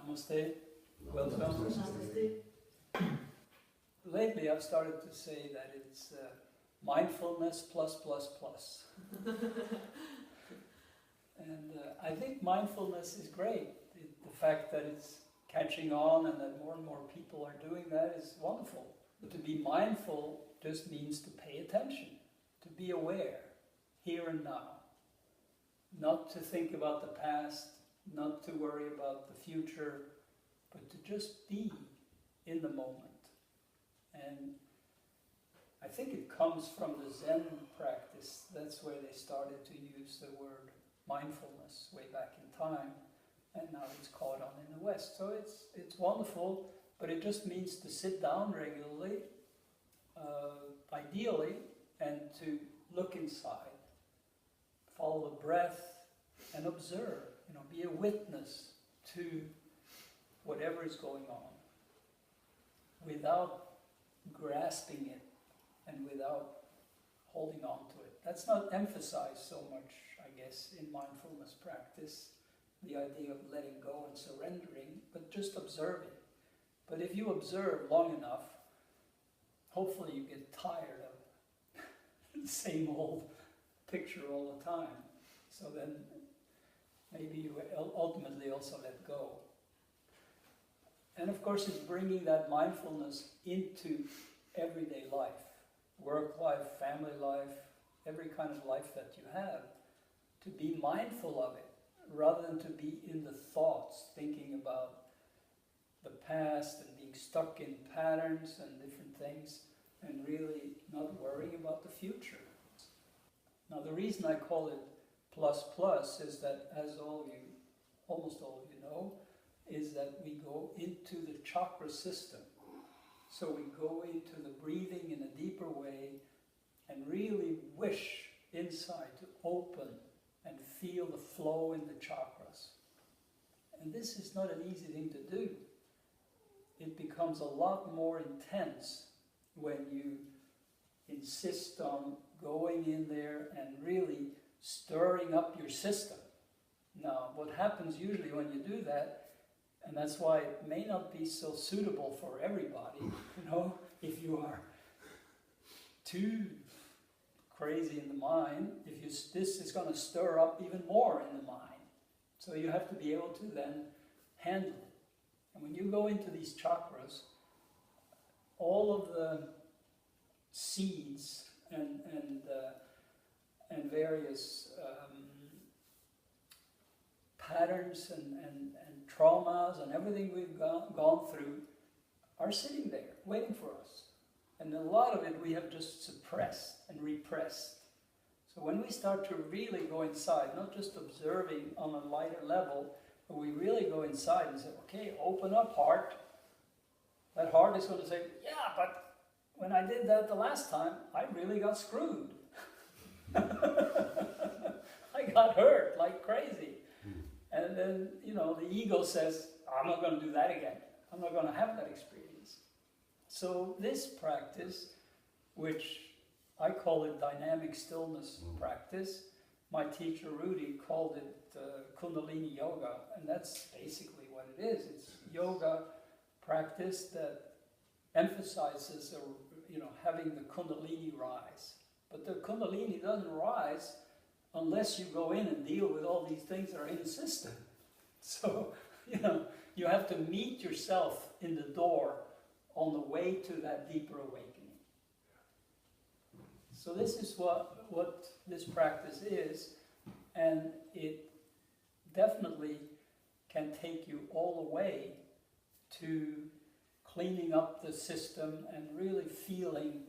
Namaste. Welcome. Lately I've started to say that it's mindfulness plus plus plus. And I think mindfulness is great. The fact that it's catching on and that more and more people are doing that is wonderful. But to be mindful just means to pay attention, to be aware, here and now. Not to think about the past, not to worry about the future, but to just be in the moment. And I think it comes from the Zen practice. That's where they started to use the word mindfulness way back in time, and now it's caught on in the West. So it's wonderful, but it just means to sit down regularly, ideally, and to look inside, follow the breath, and observe. Be a witness to whatever is going on, without grasping it and without holding on to it. That's not emphasized so much, I guess, in mindfulness practice, the idea of letting go and surrendering, but just observing. But if you observe long enough, hopefully you get tired of the same old picture all the time. So then maybe you ultimately also let go. And of course it's bringing that mindfulness into everyday life, work life, family life, every kind of life that you have, to be mindful of it, rather than to be in the thoughts, thinking about the past and being stuck in patterns and different things, and really not worrying about the future. Now the reason I call it plus plus is that, as almost all of you know, is that we go into the chakra system. So we go into the breathing in a deeper way and really wish inside to open and feel the flow in the chakras. And this is not an easy thing to do. It becomes a lot more intense when you insist on going in there and really stirring up your system. Now, what happens usually when you do that, and that's why it may not be so suitable for everybody, if you are too crazy in the mind, this is going to stir up even more in the mind. So you have to be able to then handle it. And when you go into these chakras, all of the seeds and various patterns and traumas and everything we've gone through are sitting there, waiting for us. And a lot of it we have just suppressed and repressed. So when we start to really go inside, not just observing on a lighter level, but we really go inside and say, okay, open up, heart. That heart is going to say, yeah, but when I did that the last time, I really got screwed. I got hurt like crazy. And then, the ego says, I'm not going to do that again. I'm not going to have that experience. So this practice, which I call it dynamic stillness practice, my teacher Rudy called it Kundalini Yoga, and that's basically what it is. It's yoga practice that emphasizes, having the Kundalini rise. But the Kundalini doesn't rise unless you go in and deal with all these things that are in the system. So, you have to meet yourself in the door on the way to that deeper awakening. So this is what this practice is, and it definitely can take you all the way to cleaning up the system and really feeling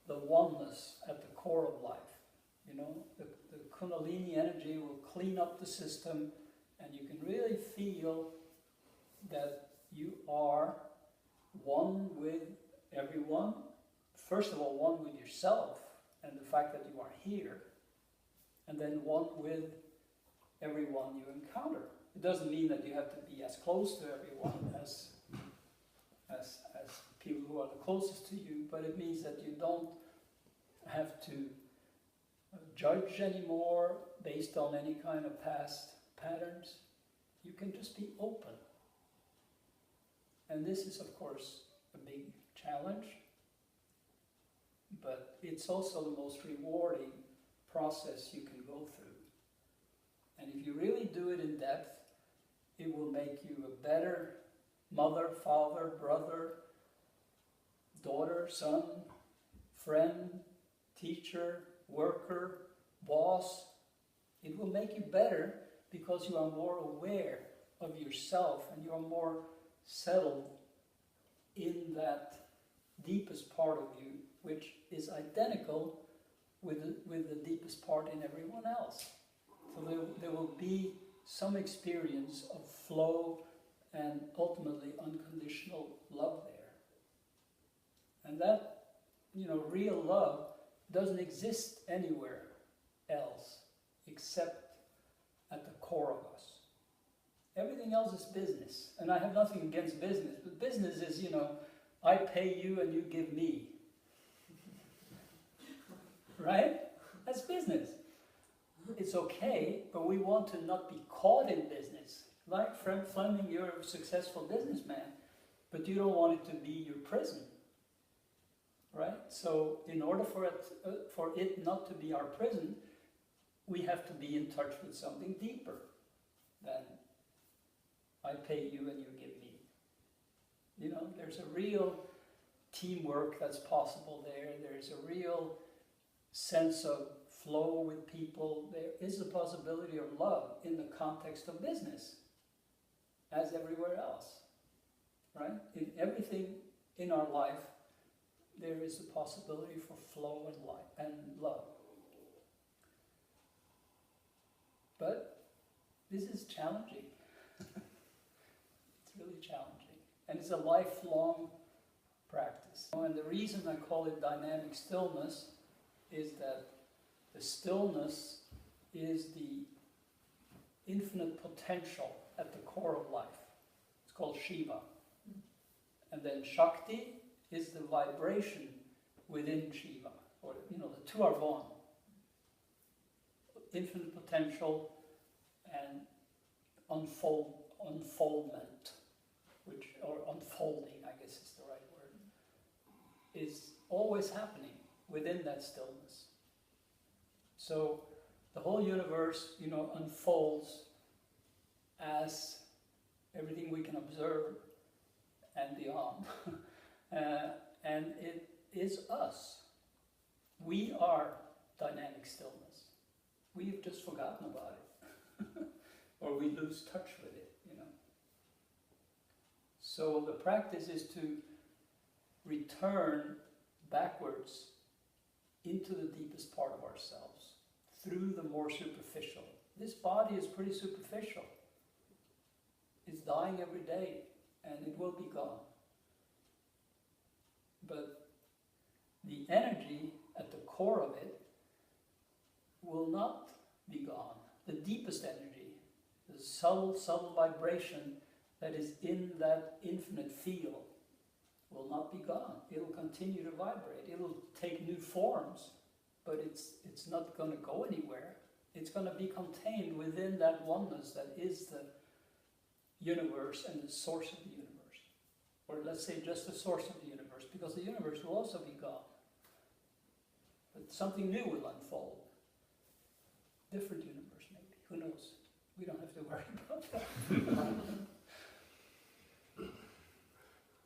the oneness at the core of life. The Kundalini energy will clean up the system, and you can really feel that you are one with everyone. First of all, one with yourself and the fact that you are here, and then one with everyone you encounter. It doesn't mean that you have to be as close to everyone as people who are the closest to you, but it means that you don't have to judge anymore based on any kind of past patterns. You can just be open. And this is, of course, a big challenge, but it's also the most rewarding process you can go through. And if you really do it in depth, it will make you a better mother, father, brother, daughter, son, friend, teacher, worker, boss. It will make you better because you are more aware of yourself and you are more settled in that deepest part of you, which is identical with the deepest part in everyone else. So there will be some experience of flow and ultimately unconditional love there. And that, real love doesn't exist anywhere else except at the core of us. Everything else is business. And I have nothing against business, but business is, I pay you and you give me. Right? That's business. It's okay, but we want to not be caught in business. Like Fleming, you're a successful businessman, but you don't want it to be your prison. Right? So in order for it not to be our prison, we have to be in touch with something deeper than I pay you and you give me. There's a real teamwork that's possible there. There's a real sense of flow with people. There is a possibility of love in the context of business, as everywhere else. Right? In everything in our life, there is a possibility for flow and life and love. But this is challenging. It's really challenging. And it's a lifelong practice. And the reason I call it dynamic stillness is that the stillness is the infinite potential at the core of life. It's called Shiva. And then Shakti is the vibration within Shiva. Or, the two are one. Infinite potential and unfoldment, or unfolding, I guess is the right word, is always happening within that stillness. So the whole universe, unfolds as everything we can observe and beyond. And it is us. We are dynamic stillness. We've just forgotten about it. Or we lose touch with it, So the practice is to return backwards into the deepest part of ourselves, through the more superficial. This body is pretty superficial. It's dying every day, and it will be gone. But the energy at the core of it will not be gone. The deepest energy, the subtle vibration that is in that infinite field will not be gone. It'll continue to vibrate. It'll take new forms, but it's not going to go anywhere. It's going to be contained within that oneness that is the universe and the source of the universe. Or let's say just the source of the universe, because the universe will also be gone. But something new will unfold. Different universe, maybe. Who knows? We don't have to worry about that.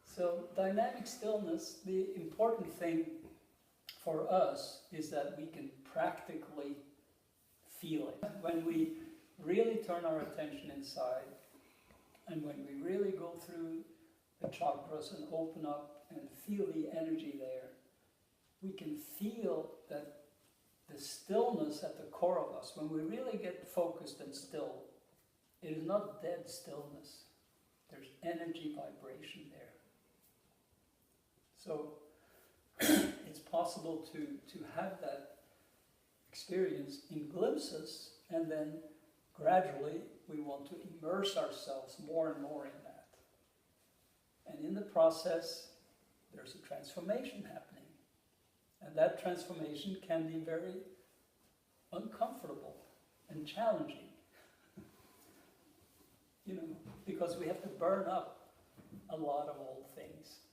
So, dynamic stillness, the important thing for us is that we can practically feel it. When we really turn our attention inside, and when we really go through the chakras and open up and feel the energy there, we can feel that the stillness at the core of us, when we really get focused and still, it is not dead stillness. There's energy vibration there. So it's possible to have that experience in glimpses, and then gradually we want to immerse ourselves more and more in that. And in the process, there's a transformation happening. And that transformation can be very uncomfortable and challenging. Because we have to burn up a lot of old things.